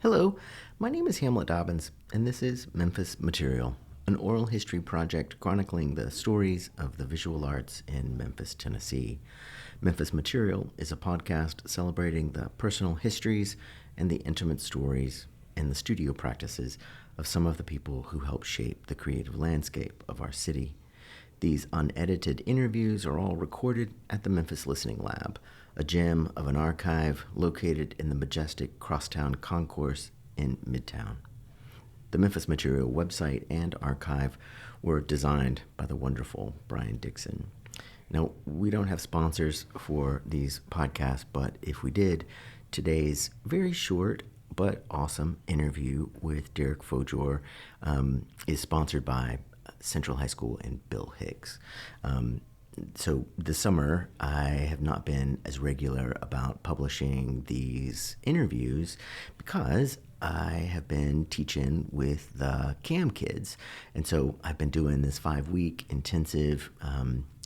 Hello, my name is Hamlet Dobbins, and this is Memphis Material, an oral history project chronicling the stories of the visual arts in Memphis, Tennessee. Memphis Material is a podcast celebrating the personal histories and the intimate stories and the studio practices of some of the people who helped shape the creative landscape of our city. These unedited interviews are all recorded at the Memphis Listening Lab, a gem of an archive located in the majestic Crosstown Concourse in Midtown. The Memphis Material website and archive were designed by the wonderful Brian Dixon. Now, we don't have sponsors for these podcasts, but if we did, today's very short but awesome interview with Derek Fordjour is sponsored by Central High School and Bill Hicks. So this summer, I have not been as regular about publishing these interviews because I have been teaching with the CAM kids. And so I've been doing this 5-week intensive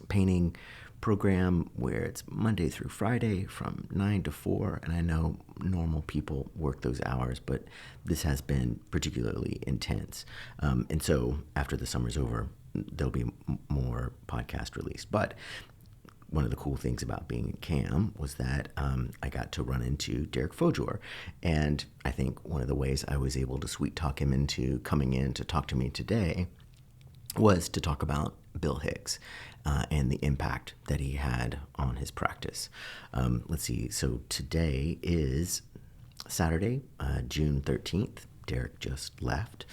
painting program where it's Monday through Friday from 9 to 4. And I know normal people work those hours, but this has been particularly intense. And so after the summer's over, there'll be more podcast released. But one of the cool things about being in CAM was that I got to run into Derek Fordjour. And I think one of the ways I was able to sweet talk him into coming in to talk to me today was to talk about Bill Hicks and the impact that he had on his practice. Let's see. So today is Saturday, June 13th. Derek just left.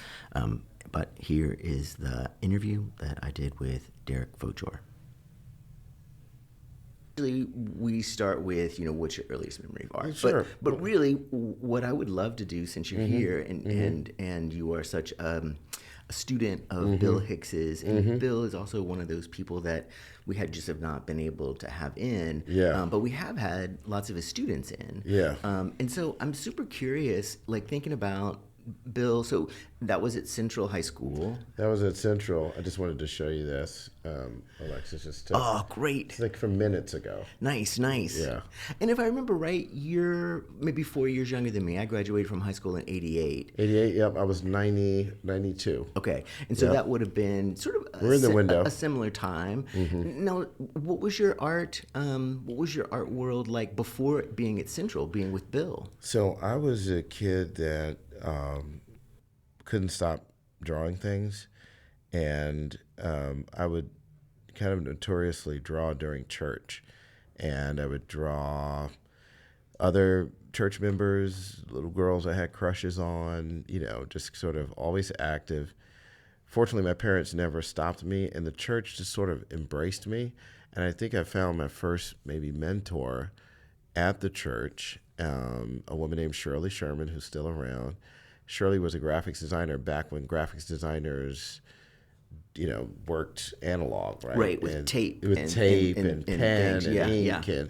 But here is the interview that I did with Derek Fordjour. Usually we start with, what's your earliest memory of art? Sure. But really, what I would love to do, since you're here and you are such a student of Bill Hicks's, and Bill is also one of those people that we have not been able to have in. Yeah. But we have had lots of his students in. Yeah. And so I'm super curious, thinking about Bill. So that was at Central High School. That was at Central. I just wanted to show you this. Alexis just took. Oh, great. It's from minutes ago. Nice. Yeah. And if I remember right, you're maybe 4 years younger than me. I graduated from high school in 88. 88, yep. I was 92. Okay. And so that would have been sort of We're in the window. A similar time. Now, what was your art world like before being at Central, being with Bill? So I was a kid that couldn't stop drawing things, and I would kind of notoriously draw during church, and I would draw other church members, little girls I had crushes on, just sort of always active. Fortunately, my parents never stopped me, and the church just sort of embraced me, and I think I found my first maybe mentor at the church, a woman named Shirley Sherman, who's still around. Shirley was a graphics designer back when graphics designers, worked analog, right? Right, with tape. With tape and pen and ink. Yeah.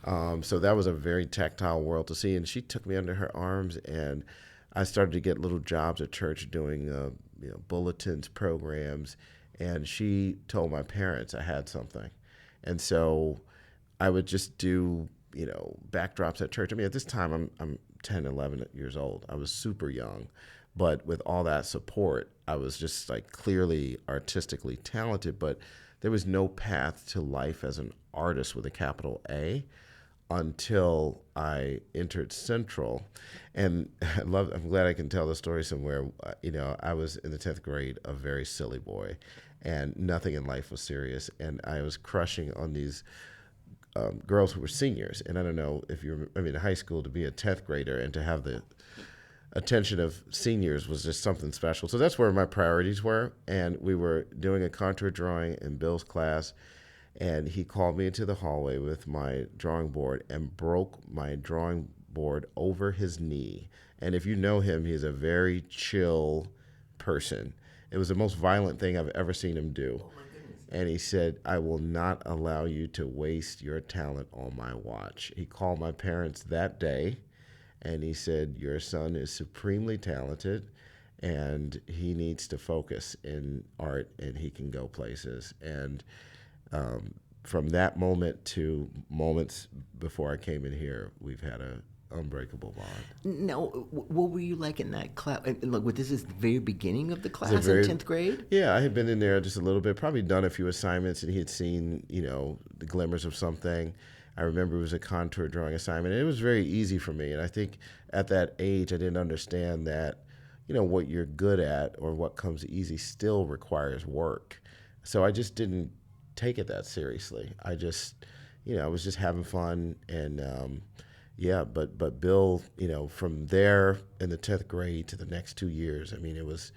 And so that was a very tactile world to see. And she took me under her arms, and I started to get little jobs at church doing bulletins, programs. And she told my parents I had something. And so I would just do backdrops at church. I mean, at this time, I'm 10, 11 years old. I was super young. But with all that support, I was just clearly artistically talented, but there was no path to life as an artist with a capital A until I entered Central. And I'm glad I can tell the story somewhere. I was in the 10th grade, a very silly boy, and nothing in life was serious. And I was crushing on these girls who were seniors. And I don't know if in high school, to be a 10th grader and to have the attention of seniors was just something special. So that's where my priorities were. And we were doing a contour drawing in Bill's class, and he called me into the hallway with my drawing board and broke my drawing board over his knee. And if you know him, he's a very chill person. It was the most violent thing I've ever seen him do. And he said, "I will not allow you to waste your talent on my watch." He called my parents that day, and he said, "Your son is supremely talented, and he needs to focus in art, and he can go places." And from that moment to moments before I came in here, we've had a unbreakable bond. Now, what were you like in that class? Look, this is the very beginning of the class in 10th grade? Yeah, I had been in there just a little bit, probably done a few assignments, and he had seen, the glimmers of something. I remember it was a contour drawing assignment, and it was very easy for me. And I think at that age, I didn't understand that, what you're good at or what comes easy still requires work. So I just didn't take it that seriously. I just, I was just having fun. And but Bill, from there in the 10th grade to the next 2 years, I mean, it was,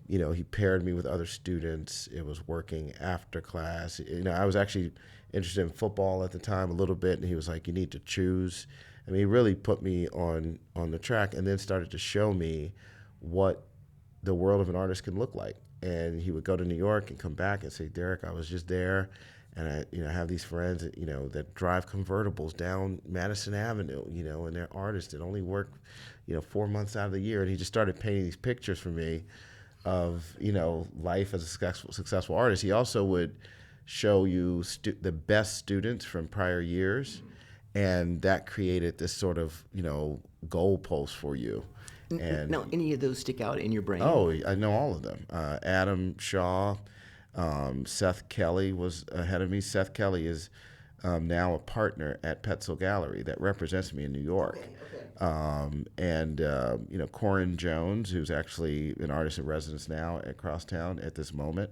he paired me with other students. It was working after class. I was actually interested in football at the time a little bit, and he was like, you need to choose. I mean, he really put me on the track, and then started to show me what the world of an artist can look like. And he would go to New York and come back and say, Derek, I was just there, and I have these friends that, that drive convertibles down Madison Avenue, and they're artists that only work, 4 months out of the year. And he just started painting these pictures for me of, life as a successful artist. He also would show you the best students from prior years, and that created this sort of, goalpost for you. And now, any of those stick out in your brain? Oh, I know all of them. Adam Shaw, Seth Kelly was ahead of me. Seth Kelly is now a partner at Petzl Gallery that represents me in New York. And Corin Jones, who's actually an artist in residence now at Crosstown at this moment.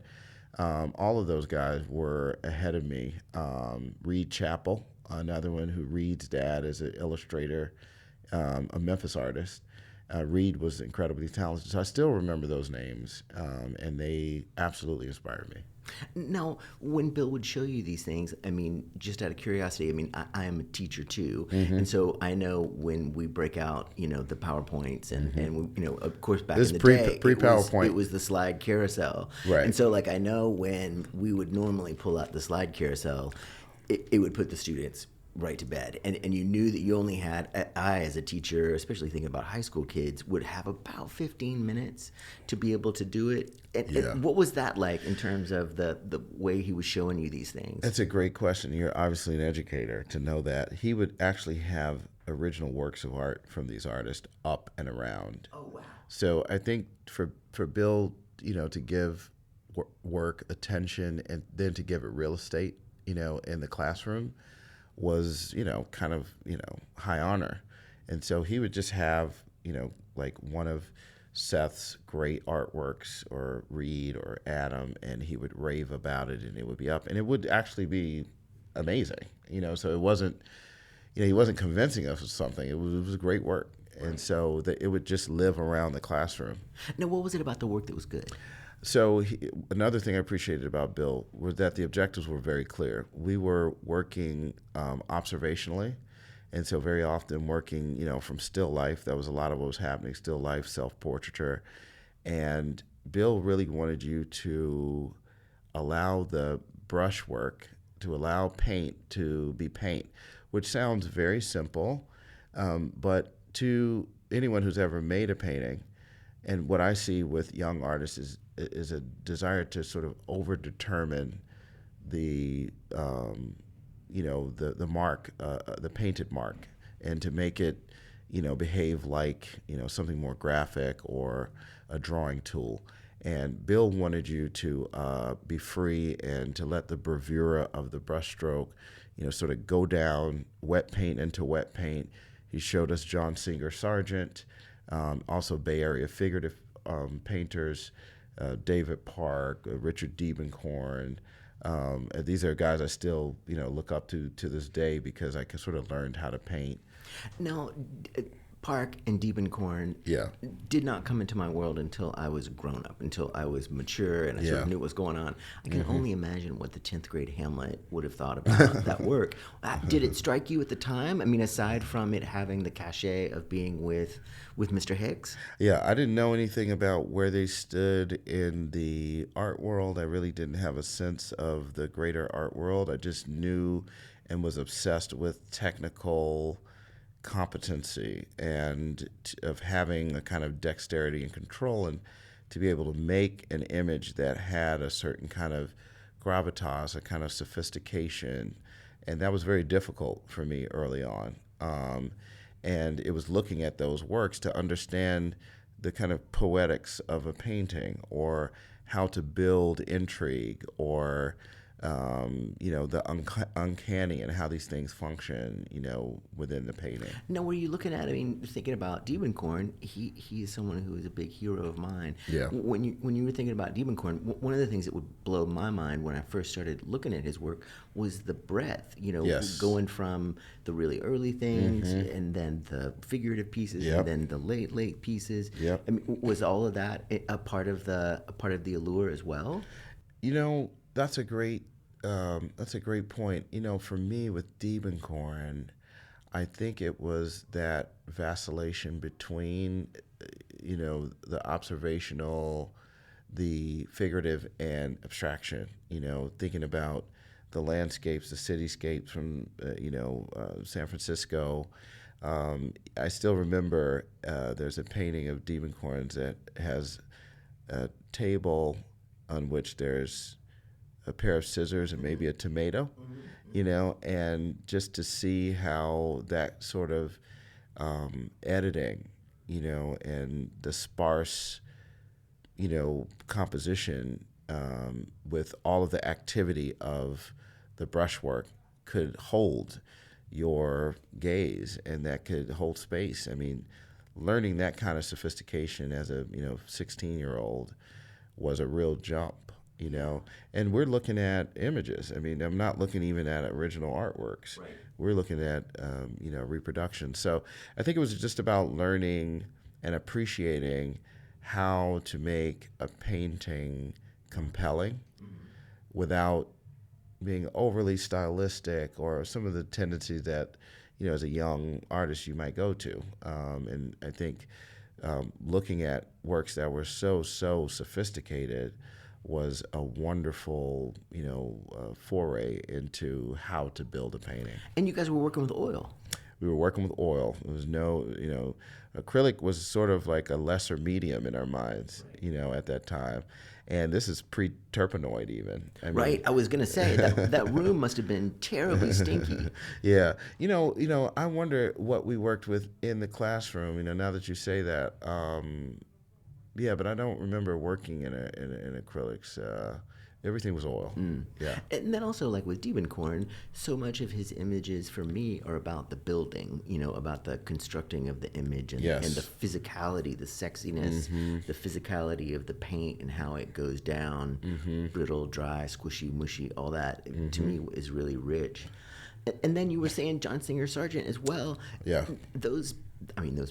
All of those guys were ahead of me. Reed Chappell, another one who Reed's dad is an illustrator, a Memphis artist. Reed was incredibly talented, so I still remember those names, and they absolutely inspired me. Now, when Bill would show you these things, I mean, just out of curiosity, I mean, I am a teacher too, and so I know when we break out, the PowerPoints, and we, of course, back in the day, pre-PowerPoint. It was the slide carousel, right? And so, I know when we would normally pull out the slide carousel, it would put the students right to bed, and you knew that you only had, I as a teacher, especially thinking about high school kids, would have about 15 minutes to be able to do it. And what was that like in terms of the way he was showing you these things? That's a great question. You're obviously an educator to know that. He would actually have original works of art from these artists up and around. Oh, wow. So I think for Bill, to give work attention and then to give it real estate, in the classroom was, kind of, high honor. And so he would just have, like one of Seth's great artworks or Reed or Adam, and he would rave about it, and it would be up, and it would actually be amazing, so it wasn't, he wasn't convincing us of something. It was great work. And so it would just live around the classroom. Now, what was it about the work that was good? So another thing I appreciated about Bill was that the objectives were very clear. We were working observationally, and so very often working, from still life. That was a lot of what was happening, still life, self-portraiture. And Bill really wanted you to allow the brushwork, to allow paint to be paint, which sounds very simple, but to anyone who's ever made a painting, and what I see with young artists is a desire to sort of over-determine the mark, the painted mark, and to make it, behave like, something more graphic or a drawing tool. And Bill wanted you to be free and to let the bravura of the brushstroke, sort of go down wet paint into wet paint. He showed us John Singer Sargent, also Bay Area figurative painters, David Park, Richard Diebenkorn. These are guys I still, look up to this day because I sort of learned how to paint. Now, Park and Diebenkorn did not come into my world until I was grown up, until I was mature and I sort of knew what was going on. I can only imagine what the 10th grade Hamlet would have thought about that work. Did it strike you at the time? I mean, aside from it having the cachet of being with Mr. Hicks? Yeah, I didn't know anything about where they stood in the art world. I really didn't have a sense of the greater art world. I just knew and was obsessed with technical competency and of having a kind of dexterity and control, and to be able to make an image that had a certain kind of gravitas, a kind of sophistication, and that was very difficult for me early on. And it was looking at those works to understand the kind of poetics of a painting, or how to build intrigue, or the uncanny, and how these things function, within the painting. Now, were you looking at? I mean, thinking about Diebenkorn, he is someone who is a big hero of mine. Yeah. When you were thinking about Diebenkorn, one of the things that would blow my mind when I first started looking at his work was the breadth. Yes. Going from the really early things, and then the figurative pieces, Yep. and then the late pieces. Yep. I mean, was all of that a part of the allure as well? That's a great point. For me with Diebenkorn, I think it was that vacillation between, the observational, the figurative, and abstraction. Thinking about the landscapes, the cityscapes from, San Francisco. I still remember there's a painting of Diebenkorn's that has a table on which there's a pair of scissors and maybe a tomato, and just to see how that sort of editing, and the sparse, composition with all of the activity of the brushwork could hold your gaze, and that could hold space. I mean, learning that kind of sophistication as a 16-year-old was a real jump. And we're looking at images. I mean, I'm not looking even at original artworks. Right. We're looking at, reproduction. So I think it was just about learning and appreciating how to make a painting compelling without being overly stylistic, or some of the tendencies that, as a young artist you might go to. And I think looking at works that were so sophisticated was a wonderful, foray into how to build a painting. And you guys were working with oil. We were working with oil. There was no, acrylic was sort of like a lesser medium in our minds, at that time. And this is pre-terpenoid even. Right. I was going to say that room must have been terribly stinky. Yeah. I wonder what we worked with in the classroom, now that you say that. Yeah, but I don't remember working in acrylics. Everything was oil. Yeah. And then also, like with Diebenkorn, so much of his images for me are about the building, about the constructing of the image, and, Yes. and the physicality, the sexiness, the physicality of the paint and how it goes down, brittle, dry, squishy, mushy, all that, to me is really rich. And then you were saying John Singer Sargent as well. Yeah. Those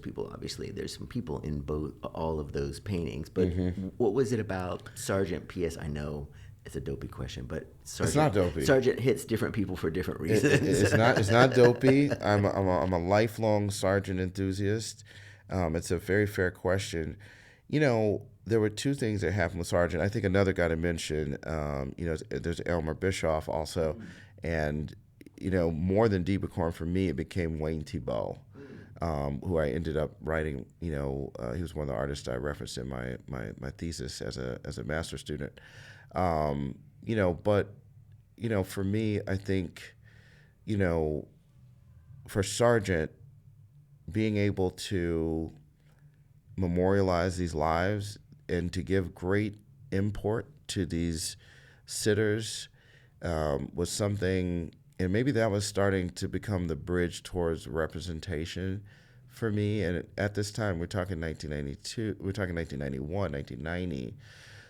people, obviously, there's some people in all of those paintings, but what was it about Sargent? P.S. I know it's a dopey question, but Sargent, it's not dopey. Sargent hits different people for different reasons. It's not dopey. I'm a lifelong Sargent enthusiast. It's a very fair question. There were two things that happened with Sargent. I think another guy to mention, there's Elmer Bischoff also, and more than Diebenkorn for me, it became Wayne Thiebaud. Who I ended up writing, he was one of the artists I referenced in my thesis as a master's student. But for me, I think, for Sargent, being able to memorialize these lives and to give great import to these sitters was something. And maybe that was starting to become the bridge towards representation for me. And at this time, we're talking 1992, we're talking 1991, 1990.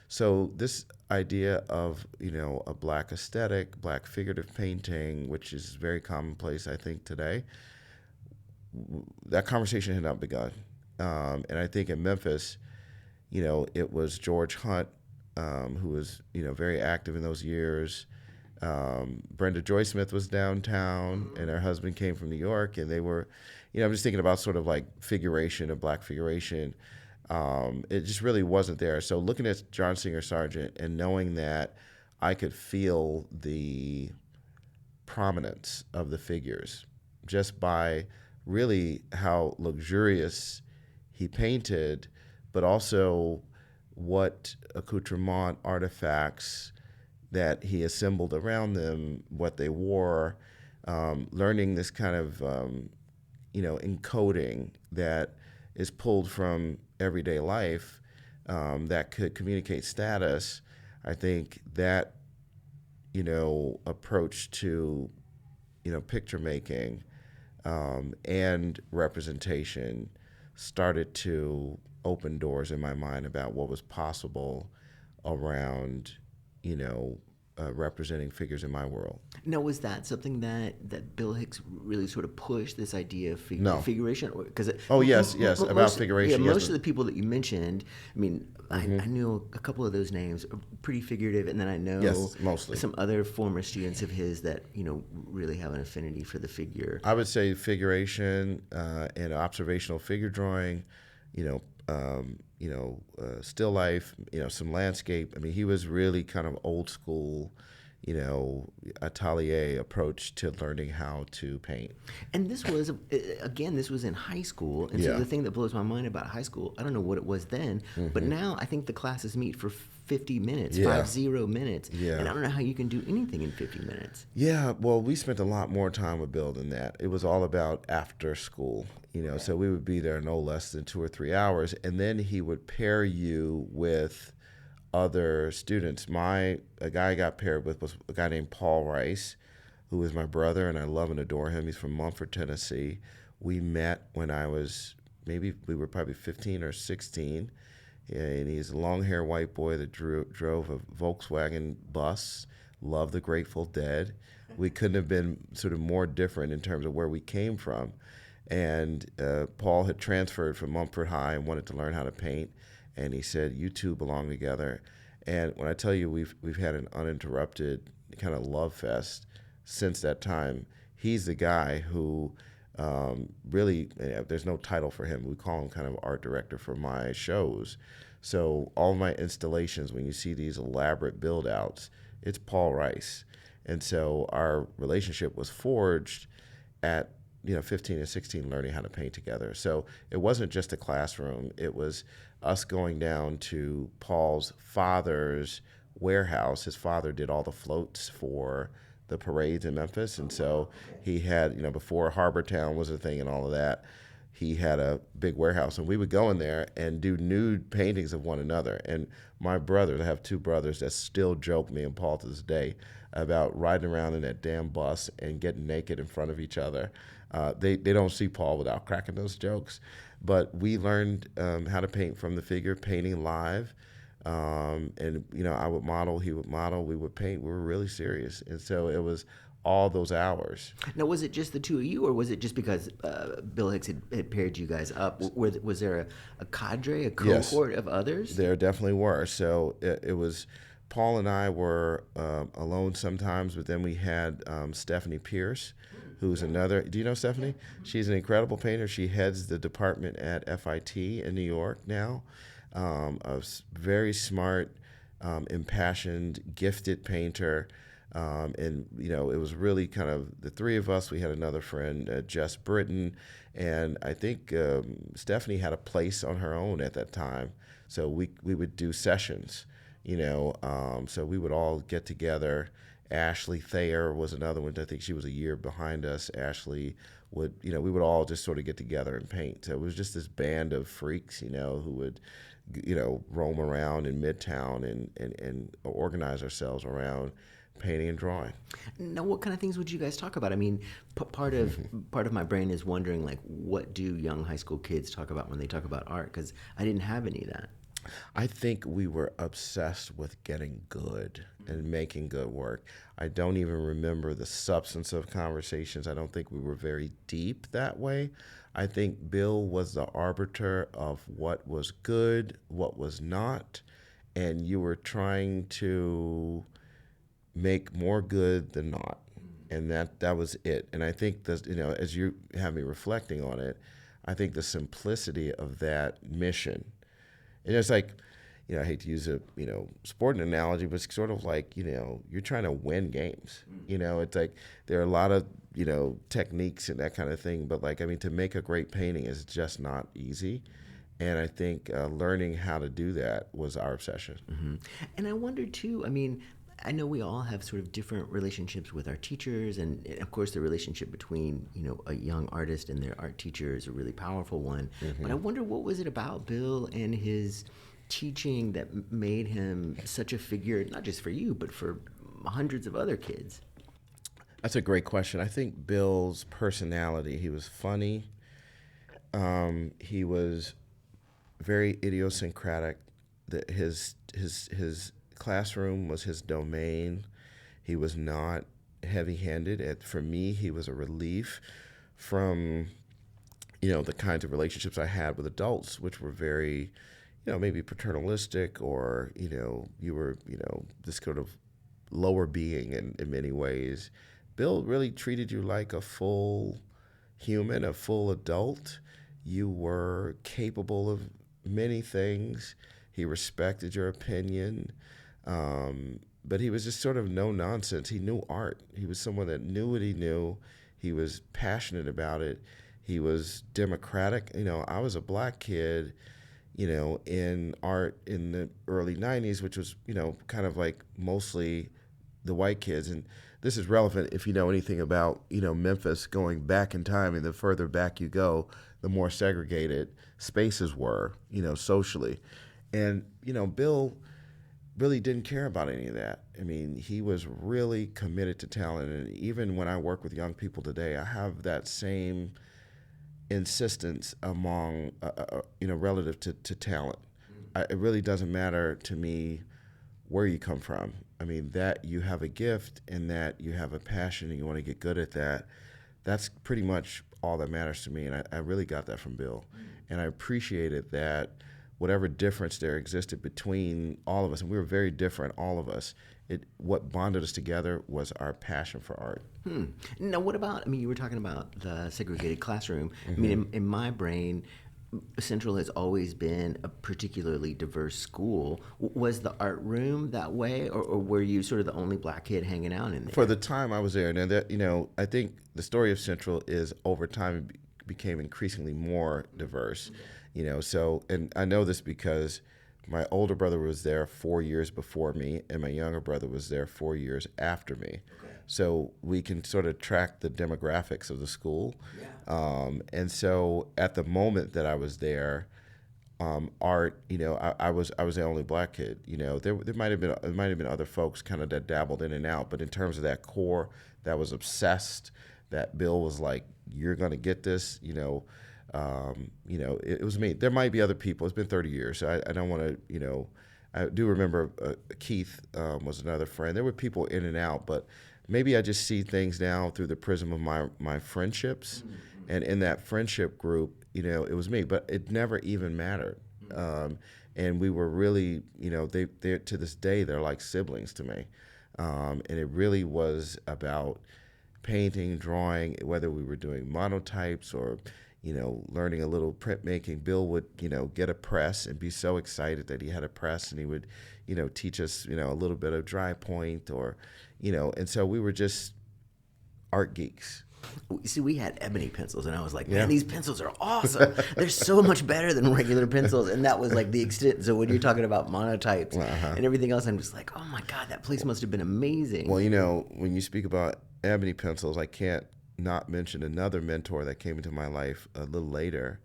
So this idea of, a Black aesthetic, Black figurative painting, which is very commonplace, I think, today, that conversation had not begun. And I think in Memphis, it was George Hunt, who was, very active in those years. Brenda Joy Smith was downtown, and her husband came from New York, and they were, I'm just thinking about sort of like figuration of Black figuration. It just really wasn't there. So looking at John Singer Sargent and knowing that I could feel the prominence of the figures just by really how luxurious he painted, but also what accoutrement, artifacts that he assembled around them, what they wore, learning this kind of, encoding that is pulled from everyday life that could communicate status. I think that, approach to, picture making and representation started to open doors in my mind about what was possible around, representing figures in my world. Now, was that something that Bill Hicks really sort of pushed, this idea of No. figuration? Because Yes, about figuration. Yeah, yes, most of the people that you mentioned, I mean, I knew a couple of those names are pretty figurative, and then I know mostly. some other former students of his that really have an affinity for the figure. I would say figuration and observational figure drawing, still life, some landscape. I mean, he was really kind of old school, atelier approach to learning how to paint. And this was, this was in high school. And so the thing that blows my mind about high school, I don't know what it was then, but now I think the classes meet for 50 minutes, 50 minutes. Yeah. And I don't know how you can do anything in 50 minutes. Yeah, well, we spent a lot more time with Bill than that. It was all about after school, so we would be there no less than 2 or 3 hours, and then he would pair you with other students. A guy I got paired with was a guy named Paul Rice, who is my brother, and I love and adore him. He's from Mumford, Tennessee. We met when we were probably 15 or 16, and he's a long-haired white boy that drove a Volkswagen bus, loved the Grateful Dead. We couldn't have been sort of more different in terms of where we came from. And Paul had transferred from Mumford High and wanted to learn how to paint. And he said, "You two belong together." And when I tell you we've had an uninterrupted kind of love fest since that time, he's the guy who really, there's no title for him. We call him kind of art director for my shows. So all my installations, when you see these elaborate build outs, it's Paul Rice. And so our relationship was forged at 15 and 16, learning how to paint together. So it wasn't just a classroom. It was us going down to Paul's father's warehouse. His father did all the floats for the parades in Memphis. And so he had, before Harbor Town was a thing and all of that, he had a big warehouse. And we would go in there and do nude paintings of one another. And my brothers, I have 2 brothers that still joke, me and Paul to this day, about riding around in that damn bus and getting naked in front of each other. They don't see Paul without cracking those jokes. But we learned how to paint from the figure, painting live. And, I would model, he would model, we would paint. We were really serious. And so it was all those hours. Now, was it just the two of you, or was it just because Bill Hicks had paired you guys up? Was there a cadre, a cohort of others? There definitely were. So it was, Paul and I were alone sometimes, but then we had Stephanie Pierce, who's another. Do you know Stephanie? She's an incredible painter. She heads the department at FIT in New York now. A very smart, impassioned, gifted painter. And, it was really kind of the 3 of us. We had another friend, Jess Britton. And I think Stephanie had a place on her own at that time. So we would do sessions, so we would all get together. Ashley Thayer was another one. I think she was a year behind us. Ashley would, we would all just sort of get together and paint. So it was just this band of freaks, who would, roam around in Midtown and organize ourselves around painting and drawing. Now, what kind of things would you guys talk about? I mean, part of my brain is wondering, like, what do young high school kids talk about when they talk about art? Because I didn't have any of that. I think we were obsessed with getting good and making good work. I don't even remember the substance of conversations. I don't think we were very deep that way. I think Bill was the arbiter of what was good, what was not, and you were trying to make more good than not. And that was it. And I think that, as you have me reflecting on it, I think the simplicity of that mission. And it's like, I hate to use a, sporting analogy, but it's sort of like, you're trying to win games. It's like there are a lot of, techniques and that kind of thing. But to make a great painting is just not easy. And I think learning how to do that was our obsession. Mm-hmm. And I wonder, too, I know we all have sort of different relationships with our teachers, and of course, the relationship between a young artist and their art teacher is a really powerful one. But I wonder, what was it about Bill and his teaching that made him such a figure, not just for you, but for hundreds of other kids? That's a great question. I think Bill's personality, he was funny. He was very idiosyncratic. His classroom was his domain. He was not heavy-handed. For me, he was a relief from, the kinds of relationships I had with adults, which were very, maybe paternalistic, or, you were, this sort of lower being in many ways. Bill really treated you like a full human, a full adult. You were capable of many things. He respected your opinion. But he was just sort of no nonsense. He knew art. He was someone that knew what he knew. He was passionate about it. He was democratic. I was a black kid, in art in the early 90s, which was, kind of like mostly the white kids. And this is relevant if you know anything about, Memphis going back in time, and the further back you go, the more segregated spaces were, socially. And, Bill really didn't care about any of that. I mean, he was really committed to talent. And even when I work with young people today, I have that same insistence among, relative to talent. It really doesn't matter to me where you come from. I mean, that you have a gift and that you have a passion and you want to get good at that, that's pretty much all that matters to me. And I really got that from Bill. And I appreciated that whatever difference there existed between all of us, and we were very different, all of us, what bonded us together was our passion for art. Now, what about, you were talking about the segregated classroom. In my brain, Central has always been a particularly diverse school. Was the art room that way, or were you sort of the only black kid hanging out in there? For the time I was there, and that, I think the story of Central is over time it became increasingly more diverse. So, and I know this because my older brother was there 4 years before me, and my younger brother was there 4 years after me. Okay. So we can sort of track the demographics of the school. Yeah. And so at the moment that I was there, art, I was the only black kid. There might have been other folks kind of that dabbled in and out, but in terms of that core that was obsessed, that Bill was like, "You're gonna get this," it was me. There might be other people. It's been 30 years. So I don't want to, I do remember Keith was another friend. There were people in and out, but maybe I just see things now through the prism of my friendships. Mm-hmm. And in that friendship group, it was me, but it never even mattered. And we were really, they to this day, they're like siblings to me. And it really was about painting, drawing, whether we were doing monotypes or learning a little printmaking. Bill would, get a press and be so excited that he had a press, and he would, teach us, a little bit of dry point, or, and so we were just art geeks. See, we had ebony pencils, and I was like, man, these pencils are awesome. They're so much better than regular pencils. And that was like the extent. So when you're talking about monotypes and everything else, I'm just like, oh my God, that place must have been amazing. Well, when you speak about ebony pencils, I can't not mention another mentor that came into my life a little later.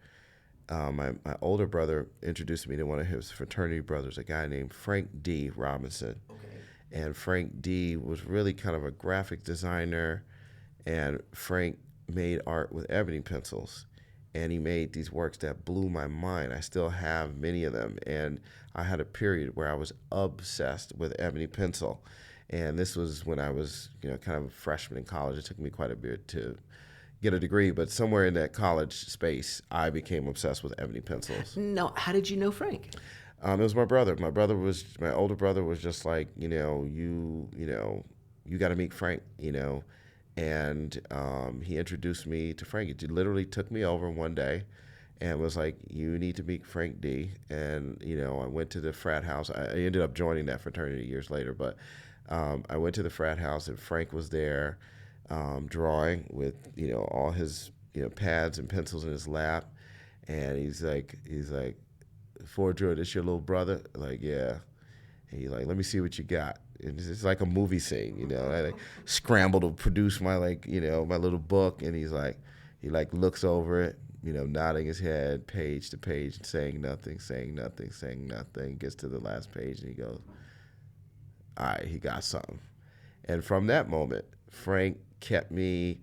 My older brother introduced me to one of his fraternity brothers, a guy named Frank D. Robinson. Okay. And Frank D. was really kind of a graphic designer, and Frank made art with ebony pencils. And he made these works that blew my mind. I still have many of them. And I had a period where I was obsessed with ebony pencil. And this was when I was, kind of a freshman in college. It took me quite a bit to get a degree, but somewhere in that college space, I became obsessed with ebony pencils. Now, how did you know Frank? It was my brother. My older brother was just like, you got to meet Frank, and he introduced me to Frank. He literally took me over one day and was like, you need to meet Frank D. And, I went to the frat house. I ended up joining that fraternity years later, but I went to the frat house, and Frank was there drawing with, all his, pads and pencils in his lap. And he's like, Fordjour, this your little brother? Like, yeah. And he's like, let me see what you got. And it's like a movie scene, you know. I like scramble to produce my my little book, and he looks over it, nodding his head, page to page, saying nothing, saying nothing, saying nothing. Gets to the last page, and he goes, all right, he got something. And from that moment, Frank kept me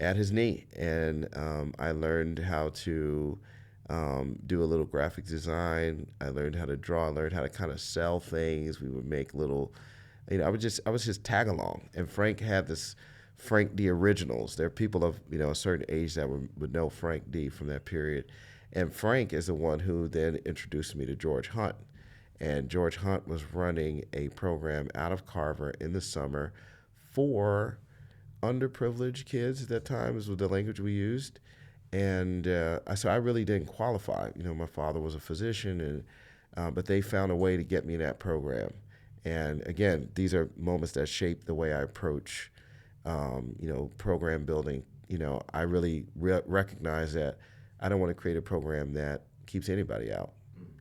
at his knee, and I learned how to do a little graphic design. I learned how to draw. I learned how to kind of sell things. We would make little, I was just tag along. And Frank had this Frank D originals. There are people of a certain age that would know Frank D from that period. And Frank is the one who then introduced me to George Hunt. And George Hunt was running a program out of Carver in the summer for underprivileged kids at that time, is the language we used. And so I really didn't qualify. My father was a physician, but they found a way to get me in that program. And again, these are moments that shape the way I approach, program building. I really recognize that I don't want to create a program that keeps anybody out.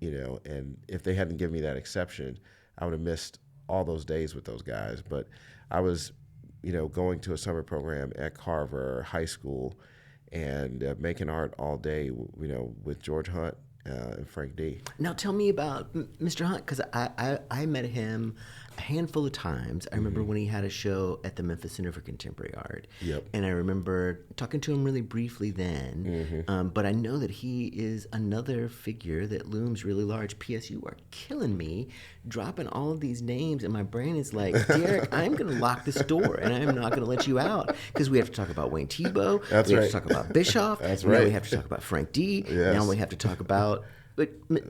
And if they hadn't given me that exception, I would have missed all those days with those guys. But I was, going to a summer program at Carver High School and making art all day, with George Hunt and Frank D. Now tell me about Mr. Hunt, because I met him a handful of times. I remember when he had a show at the Memphis Center for Contemporary Art. Yep. And I remember talking to him really briefly then. But I know that he is another figure that looms really large. P.S. You are killing me, dropping all of these names, and my brain is like, Derek, I'm going to lock this door, and I am not going to let you out, because we have to talk about Wayne Thiebaud. That's we right. have to talk about Bischoff. That's now right. we have to talk about Frank D. Yes. Now we have to talk about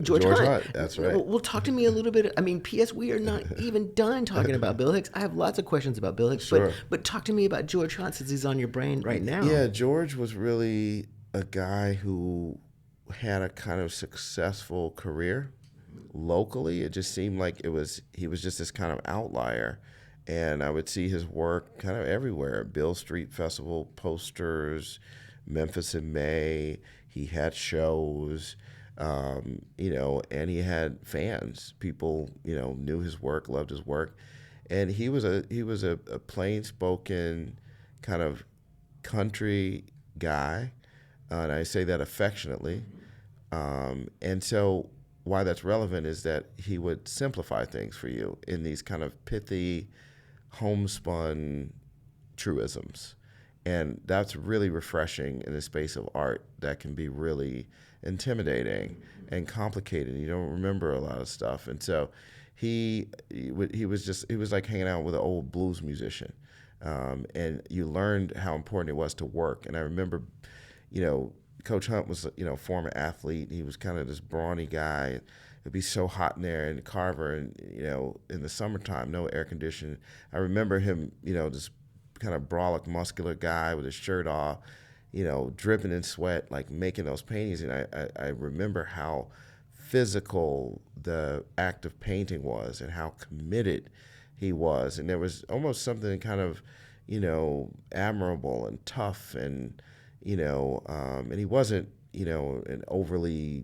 George Hunt. That's right. Well, talk to me a little bit. I mean, P.S. We are not even done talking about Bill Hicks. I have lots of questions about Bill Hicks, Sure. but talk to me about George Hunt, since he's on your brain right now. Yeah, George was really a guy who had a kind of successful career locally. It just seemed like he was just this kind of outlier. And I would see his work kind of everywhere. Beale Street Festival posters, Memphis in May. He had shows. And he had fans. People, knew his work, loved his work, and he was a plain-spoken kind of country guy, and I say that affectionately. And so, why that's relevant is that he would simplify things for you in these kind of pithy, homespun truisms, and that's really refreshing in the space of art that can be really intimidating and complicated. You don't remember a lot of stuff, and so he was like hanging out with an old blues musician, and you learned how important it was to work. And I remember, Coach Hunt was a former athlete. He was kind of this brawny guy. It'd be so hot in there in Carver, and in the summertime, no air conditioning. I remember him, this kind of brolic, muscular guy with his shirt off, dripping in sweat, like making those paintings. And I remember how physical the act of painting was and how committed he was. And there was almost something kind of, admirable and tough, and, and he wasn't, an overly,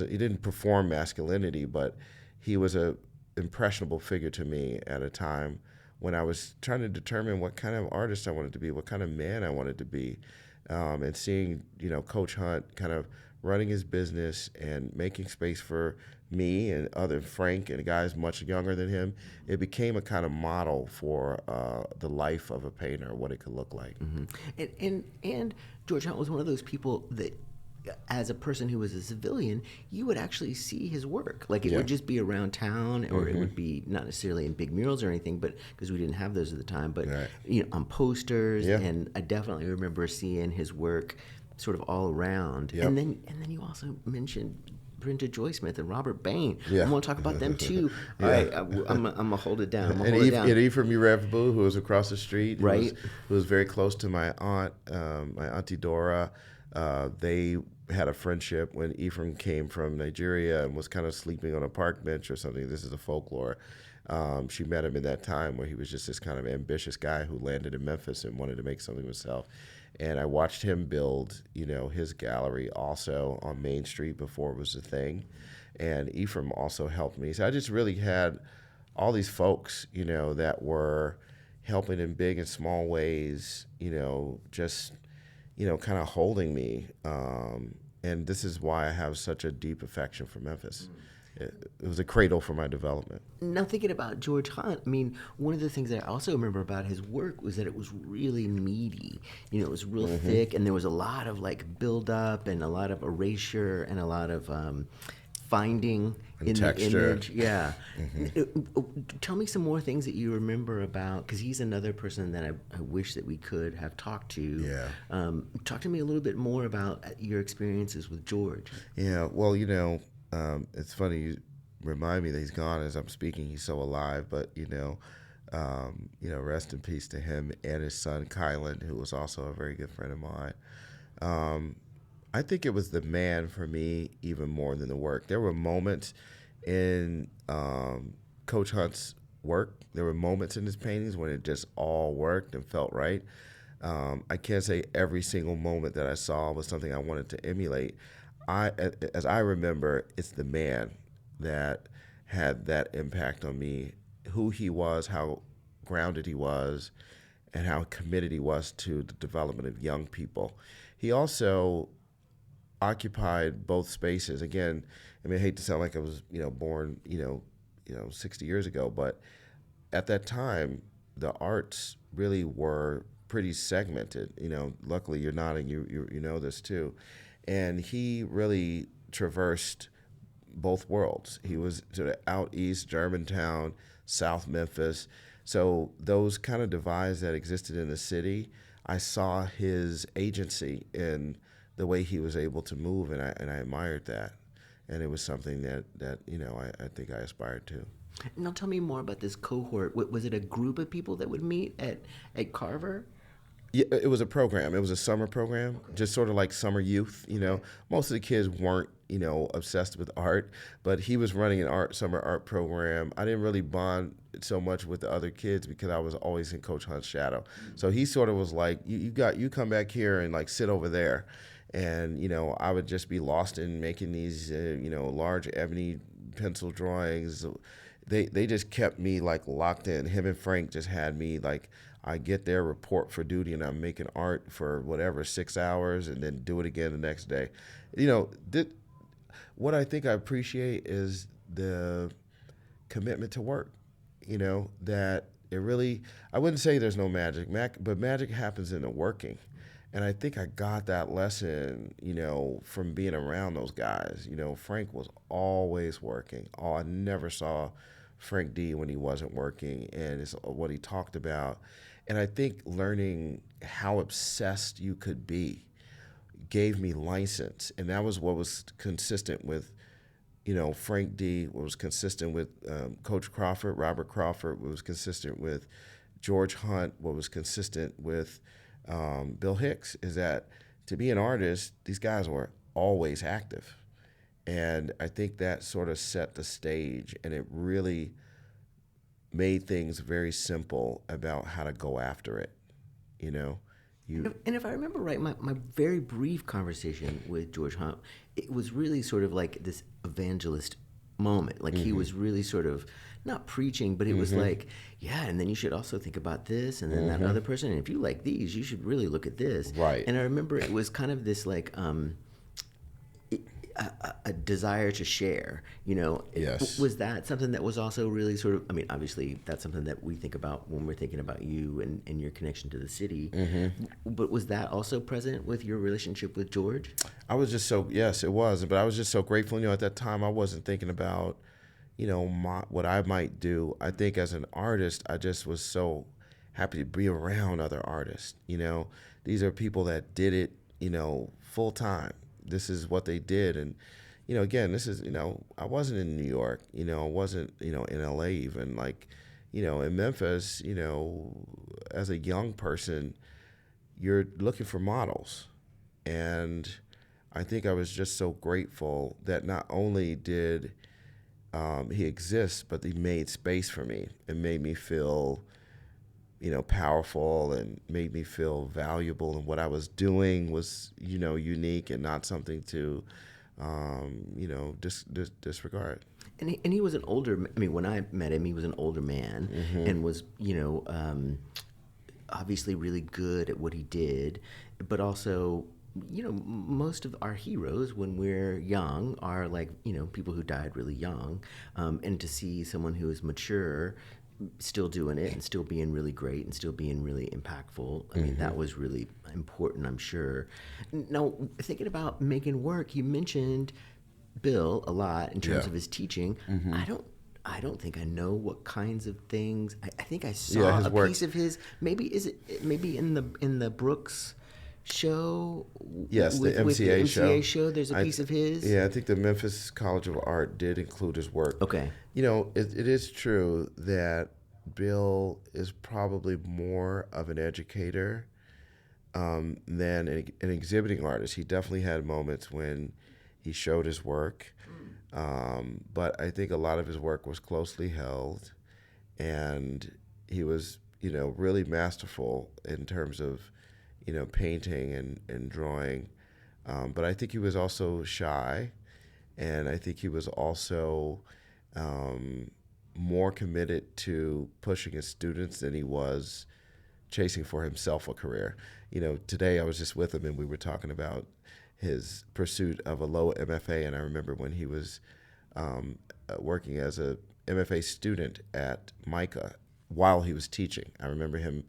he didn't perform masculinity, but he was a impressionable figure to me at a time when I was trying to determine what kind of artist I wanted to be, what kind of man I wanted to be, and seeing, Coach Hunt kind of running his business and making space for me and Frank and guys much younger than him, it became a kind of model for the life of a painter, what it could look like. And George Hunt was one of those people that, as a person who was a civilian, you would actually see his work. Like it would just be around town, or it would be not necessarily in big murals or anything, but because we didn't have those at the time, but on posters. And I definitely remember seeing his work sort of all around. And then you also mentioned Brenda Joy Smith and Robert Bain. I want to talk about them too. All right, I'm gonna hold it down. And Ephraim Urevabu, who was across the street, right, who was very close to my aunt, my auntie Dora. They had a friendship when Ephraim came from Nigeria and was kind of sleeping on a park bench or something. This is a folklore. She met him in that time where he was just this kind of ambitious guy who landed in Memphis and wanted to make something of himself. And I watched him build, his gallery also on Main Street before it was a thing. And Ephraim also helped me. So I just really had all these folks, that were helping in big and small ways, just, kind of holding me. And this is why I have such a deep affection for Memphis. It was a cradle for my development. Now, thinking about George Hunt, I mean, one of the things that I also remember about his work was that it was really meaty. It was real thick, and there was a lot of like build-up and a lot of erasure and a lot of finding and in texture. the image. Yeah. Tell me some more things that you remember about, because he's another person that I wish that we could have talked to. Yeah. Talk to me a little bit more about your experiences with George. Yeah, well, it's funny you remind me that he's gone as I'm speaking. He's so alive, but rest in peace to him and his son Kylan, who was also a very good friend of mine. I think it was the man for me even more than the work. There were moments in Coach Hunt's work. There were moments in his paintings when it just all worked and felt right. I can't say every single moment that I saw was something I wanted to emulate. As I remember, it's the man that had that impact on me, who he was, how grounded he was, and how committed he was to the development of young people. He also occupied both spaces. Again, I hate to sound like I was, born, 60 years ago, but at that time, the arts really were pretty segmented. Luckily you're nodding, you know this too. And he really traversed both worlds. He was sort of out east, Germantown, South Memphis. So those kind of divides that existed in the city, I saw his agency in the way he was able to move, and I admired that. And it was something that I think I aspired to. Now tell me more about this cohort. Was it a group of people that would meet at Carver? Yeah, it was a program. It was a summer program, just sort of like summer youth. Most of the kids weren't, obsessed with art, but he was running an summer art program. I didn't really bond so much with the other kids because I was always in Coach Hunt's shadow. So he sort of was like, you come back here and like sit over there. And, I would just be lost in making these, large ebony pencil drawings. They just kept me like locked in. Him and Frank just had me like, I get there, report for duty, and I'm making art for whatever, 6 hours, and then do it again the next day. What I think I appreciate is the commitment to work, that it really, I wouldn't say there's no magic, but magic happens in the working. And I think I got that lesson, from being around those guys. Frank was always working. I never saw Frank D when he wasn't working, and it's what he talked about. And I think learning how obsessed you could be gave me license. And that was what was consistent with, Frank D, what was consistent with Coach Crawford, Robert Crawford, what was consistent with George Hunt, what was consistent with Bill Hicks, is that to be an artist, these guys were always active. And I think that sort of set the stage, and it really made things very simple about how to go after it. And if I remember right, my very brief conversation with George Hunt, it was really sort of like this evangelist moment. Like he was really sort of not preaching, but it was like, yeah, and then you should also think about this, and then that other person, and if you like these, you should really look at this. Right. And I remember it was kind of this like a desire to share, Yes. Was that something that was also really sort of, obviously that's something that we think about when we're thinking about you and your connection to the city, but was that also present with your relationship with George? I was just yes, it was, but I was just so grateful. At that time I wasn't thinking about, what I might do. I think as an artist, I just was so happy to be around other artists. These are people that did it, full time. This is what they did. And, again, this is, I wasn't in New York, I wasn't, in LA even. Like, in Memphis, as a young person, you're looking for models. And I think I was just so grateful that not only did he exist, but he made space for me and made me feel powerful and made me feel valuable, and what I was doing was, unique and not something to, disregard. And he was an older. I mean, when I met him, he was an older man and was obviously really good at what he did, but also. Most of our heroes when we're young are like, people who died really young. And to see someone who is mature still doing it and still being really great and still being really impactful, I mean, that was really important, I'm sure. Now, thinking about making work, you mentioned Bill a lot in terms of his teaching. I don't think I know what kinds of things. I think I saw a work. piece of his. Maybe in the Brooks show. Yes, with the MCA show. There's a piece of his. Yeah, I think the Memphis College of Art did include his work. Okay. It is true that Bill is probably more of an educator than an exhibiting artist. He definitely had moments when he showed his work, but I think a lot of his work was closely held, and he was, really masterful in terms of, painting and drawing. But I think he was also shy, and I think he was also more committed to pushing his students than he was chasing for himself a career. Today I was just with him and we were talking about his pursuit of a low MFA, and I remember when he was working as a MFA student at MICA while he was teaching. I remember him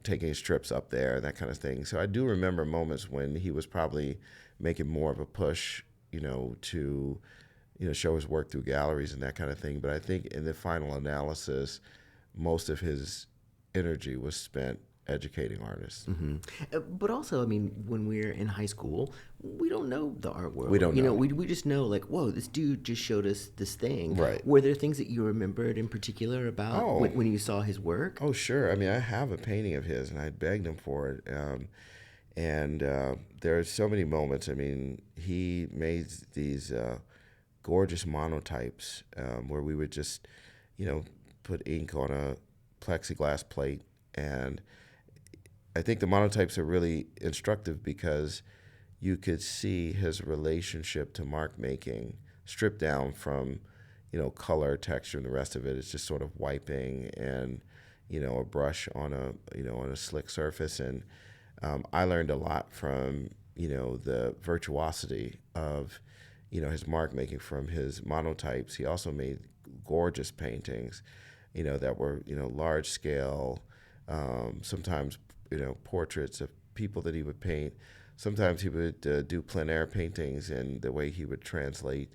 taking his trips up there and that kind of thing. So I do remember moments when he was probably making more of a push, to, show his work through galleries and that kind of thing. But I think in the final analysis, most of his energy was spent educating artists. But also, I mean, when we're in high school, we don't know the art world. We don't know. We just know, like, whoa, this dude just showed us this thing. Right. Were there things that you remembered in particular about when you saw his work? Oh, sure. I mean, I have a painting of his, and I begged him for it. There are so many moments. I mean, he made these gorgeous monotypes where we would just, put ink on a plexiglass plate. And I think the monotypes are really instructive because you could see his relationship to mark making stripped down from, color, texture, and the rest of it. It's just sort of wiping and, a brush on a slick surface. And I learned a lot from, the virtuosity of, his mark making from his monotypes. He also made gorgeous paintings, that were, large scale, sometimes, portraits of people that he would paint. Sometimes he would do plein air paintings, and the way he would translate,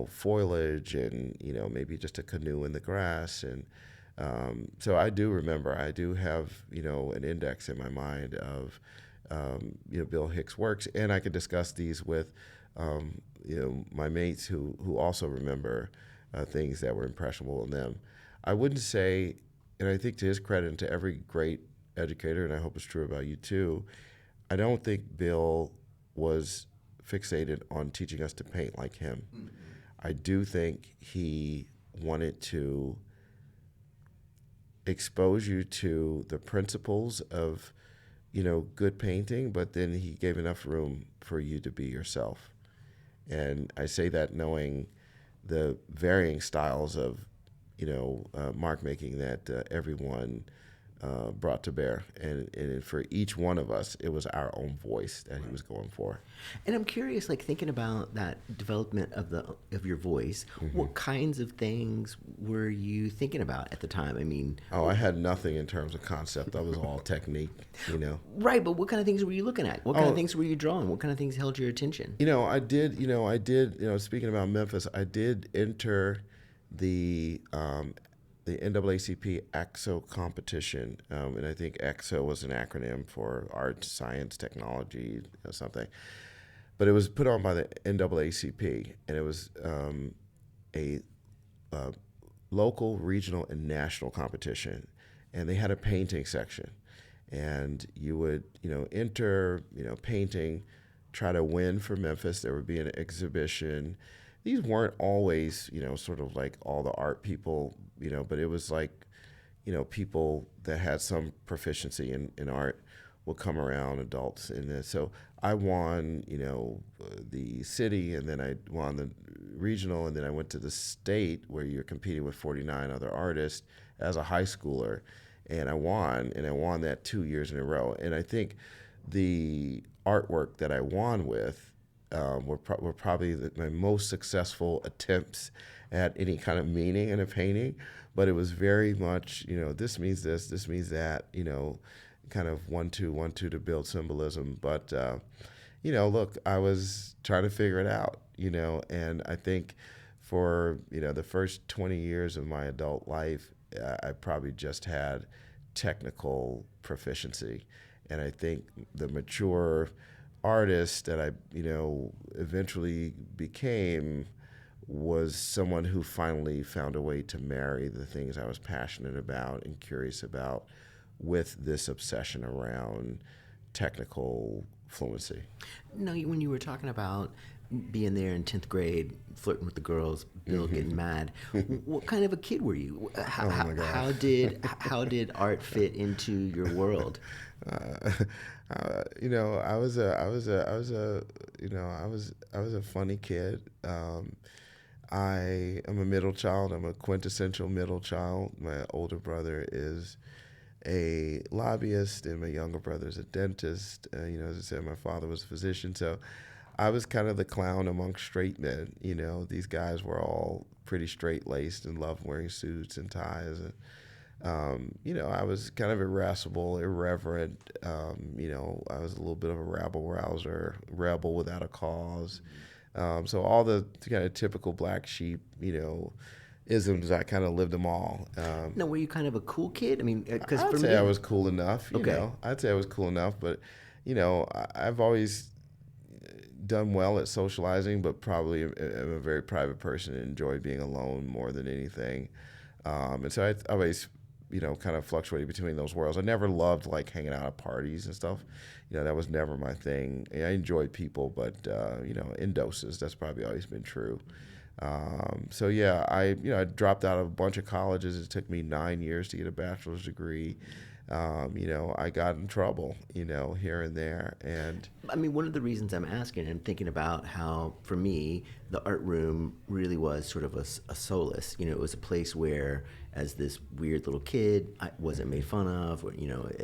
foliage and, maybe just a canoe in the grass. And so I do remember, I do have, an index in my mind of, Bill Hicks' works, and I could discuss these with, my mates who also remember things that were impressionable in them. I wouldn't say, and I think to his credit and to every great educator, and I hope it's true about you too, I don't think Bill was fixated on teaching us to paint like him. I do think he wanted to expose you to the principles of, good painting, but then he gave enough room for you to be yourself. And I say that knowing the varying styles of, mark making that everyone brought to bear. And for each one of us, it was our own voice that he was going for. And I'm curious, like, thinking about that development of your voice, what kinds of things were you thinking about at the time? I mean, I had nothing in terms of concept. That was all technique, Right, but what kind of things were you looking at? What kind of things were you drawing? What kind of things held your attention? I did, speaking about Memphis, I did enter the NAACP AXO competition, and I think AXO was an acronym for Art, Science, Technology, something. But it was put on by the NAACP, and it was a local, regional, and national competition. And they had a painting section, and you would, enter, painting, try to win for Memphis. There would be an exhibition. These weren't always, sort of like all the art people, but it was like, people that had some proficiency in art would come around, adults in this. So I won, the city, and then I won the regional, and then I went to the state where you're competing with 49 other artists as a high schooler, and I won that 2 years in a row. And I think the artwork that I won with were probably my most successful attempts at any kind of meaning in a painting. But it was very much, this means this means that, kind of 1-2, 1-2 to build symbolism. But, look, I was trying to figure it out, and I think for, the first 20 years of my adult life, I probably just had technical proficiency. And I think the mature artist that I, eventually became was someone who finally found a way to marry the things I was passionate about and curious about with this obsession around technical fluency. No, when you were talking about being there in 10th grade, flirting with the girls, Bill getting mad, what kind of a kid were you? How did art fit into your world? I was a funny kid. I am a middle child. I'm a quintessential middle child. My older brother is a lobbyist, and my younger brother is a dentist. As I said, my father was a physician, so I was kind of the clown amongst straight men. These guys were all pretty straight-laced and loved wearing suits and ties. And, I was kind of irascible, irreverent. I was a little bit of a rabble-rouser, rebel without a cause. So all the kind of typical black sheep, isms, I kind of lived them all. No, were you kind of a cool kid? I mean, because I'd for say me, I was cool enough. I'd say I was cool enough, but I've always done well at socializing, but probably am a very private person and enjoy being alone more than anything. And so I always, kind of fluctuated between those worlds. I never loved like hanging out at parties and stuff. That was never my thing. I enjoyed people, but in doses. That's probably always been true. So yeah, I dropped out of a bunch of colleges. It took me 9 years to get a bachelor's degree. I got in trouble, here and there. And I mean, one of the reasons I'm asking, I'm thinking about how, for me, the art room really was sort of a solace. It was a place where, as this weird little kid, I wasn't made fun of, or,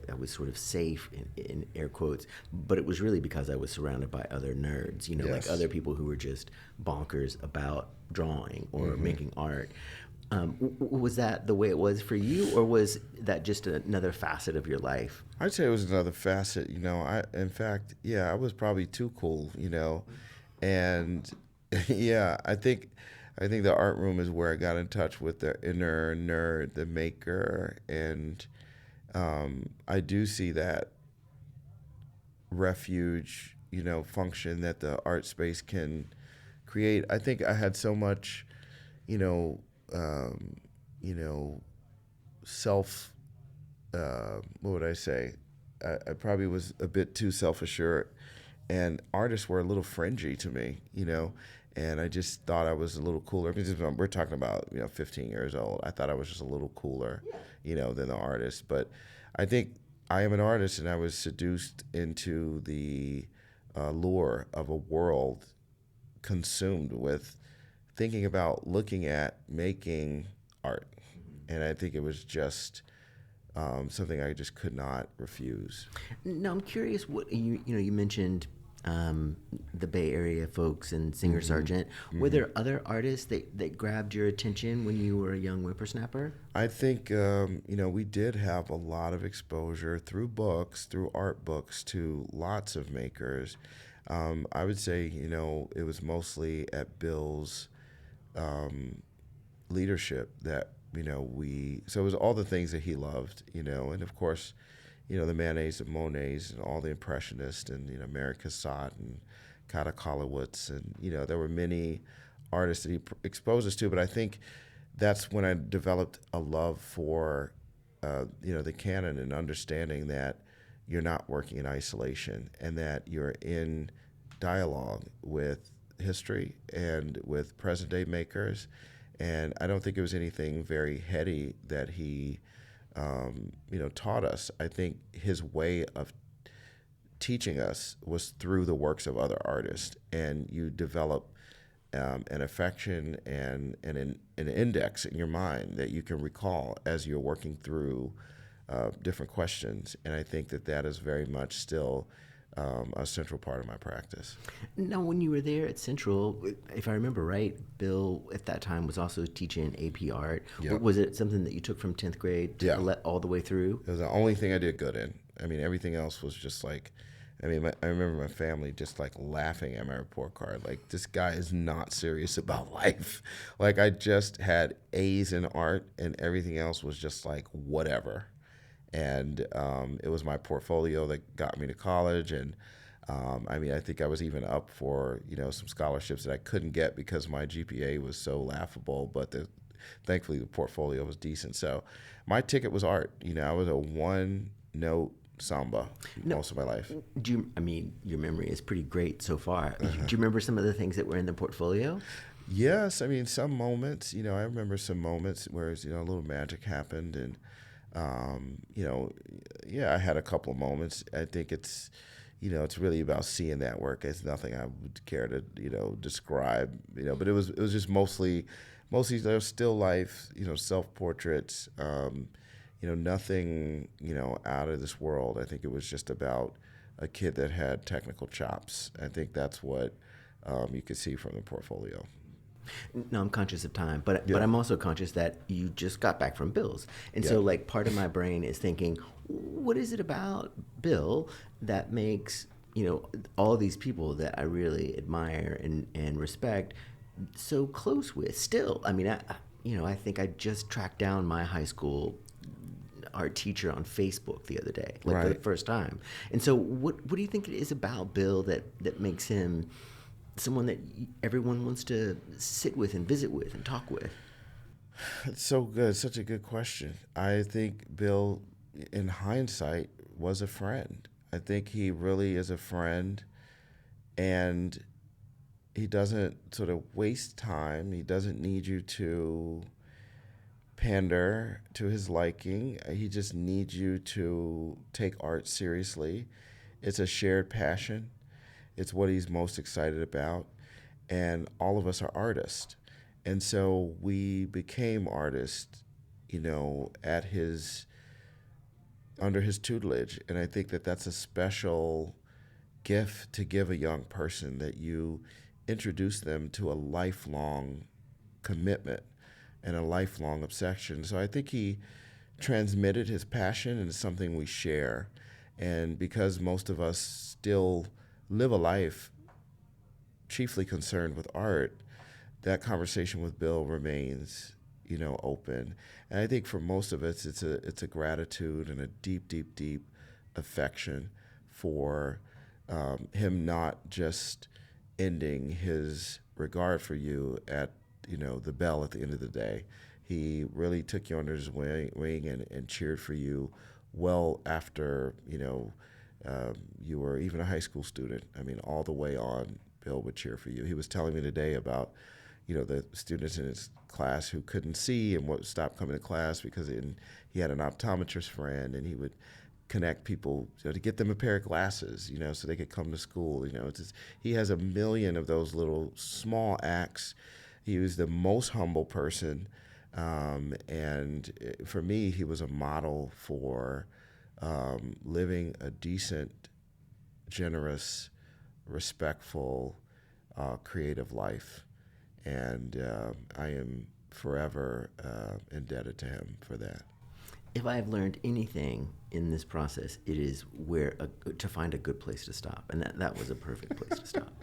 I was sort of safe, in air quotes, but it was really because I was surrounded by other nerds, Yes. like other people who were just bonkers about drawing or making art. Was that the way it was for you, or was that just another facet of your life? I'd say it was another facet. In fact, I was probably too cool, and yeah, I think the art room is where I got in touch with the inner nerd, the maker, and I do see that refuge, function that the art space can create. I think I had so much, self, what would I say? I probably was a bit too self-assured, and artists were a little fringy to me, and I just thought I was a little cooler. We're talking about, 15 years old. I thought I was just a little cooler, than the artist. But I think I am an artist, and I was seduced into the lure of a world consumed with thinking about looking at making art. And I think it was just something I just could not refuse. No, I'm curious. What you mentioned the Bay Area folks and Singer Sargent. Were there other artists that grabbed your attention when you were a young whippersnapper? I think we did have a lot of exposure through books, through art books, to lots of makers. I would say it was mostly at Bill's leadership that so it was all the things that he loved, and of course, the Manets and Monets and all the Impressionists and Mary Cassatt and Kata Kalowitz, and there were many artists that he exposed us to. But I think that's when I developed a love for the canon, and understanding that you're not working in isolation and that you're in dialogue with history and with present day makers. And I don't think it was anything very heady that he taught us. I think his way of teaching us was through the works of other artists, and you develop an affection and an index in your mind that you can recall as you're working through different questions. And I think that is very much still a central part of my practice. Now, when you were there at Central, if I remember right, Bill at that time was also teaching AP art. Yep. Was it something that you took from 10th grade to all the way through? It was the only thing I did good in. I mean, everything else was just like, I remember my family just like laughing at my report card. Like, this guy is not serious about life. Like, I just had A's in art and everything else was just like whatever. And it was my portfolio that got me to college. And I think I was even up for, some scholarships that I couldn't get because my GPA was so laughable. But thankfully, the portfolio was decent. So my ticket was art. I was a one-note samba most of my life. Your memory is pretty great so far. Do you remember some of the things that were in the portfolio? Yes. Some moments, I remember some moments where, a little magic happened. And, I had a couple of moments. I think it's really about seeing that work. It's nothing I would care to, describe, but it was just mostly there's still life, self-portraits, nothing, out of this world. I think it was just about a kid that had technical chops. I think that's what you could see from the portfolio. No, I'm conscious of time, but I'm also conscious that you just got back from Bill's. And so like part of my brain is thinking, what is it about Bill that makes, all these people that I really admire and respect so close with still? I think I just tracked down my high school art teacher on Facebook the other day, for the first time. And so what do you think it is about Bill that makes him someone that everyone wants to sit with and visit with and talk with? It's so good. Such a good question. I think Bill, in hindsight, was a friend. I think he really is a friend, and he doesn't sort of waste time. He doesn't need you to pander to his liking. He just needs you to take art seriously. It's a shared passion. It's what he's most excited about. And all of us are artists. And so we became artists, under his tutelage. And I think that that's a special gift to give a young person, that you introduce them to a lifelong commitment and a lifelong obsession. So I think he transmitted his passion, and it's something we share. And because most of us still live a life chiefly concerned with art, that conversation with Bill remains, open. And I think for most of us, it's a gratitude and a deep, deep, deep affection for him not just ending his regard for you at, the bell at the end of the day. He really took you under his wing and cheered for you well after, you were even a high school student. All the way on, Bill would cheer for you. He was telling me today about, the students in his class who couldn't see and stopped coming to class because he had an optometrist friend, and he would connect people to get them a pair of glasses, so they could come to school. He has a million of those little small acts. He was the most humble person, and for me, he was a model for living a decent, generous, respectful, creative life. And I am forever indebted to him for that. If I have learned anything in this process, it is to find a good place to stop. And that was a perfect place to stop.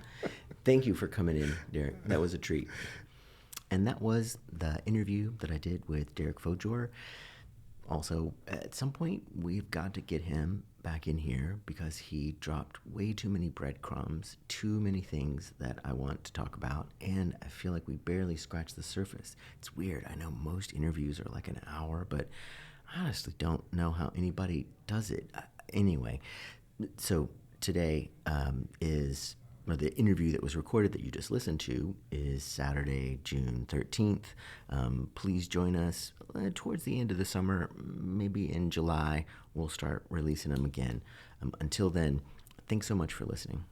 Thank you for coming in, Derek. That was a treat. And that was the interview that I did with Derek Fordjour. Also, at some point, we've got to get him back in here because he dropped way too many breadcrumbs, too many things that I want to talk about, and I feel like we barely scratched the surface. It's weird. I know most interviews are like an hour, but I honestly don't know how anybody does it. Anyway, so today is or the interview that was recorded that you just listened to is Saturday, June 13th. Please join us towards the end of the summer. Maybe in July, we'll start releasing them again. Until then, thanks so much for listening.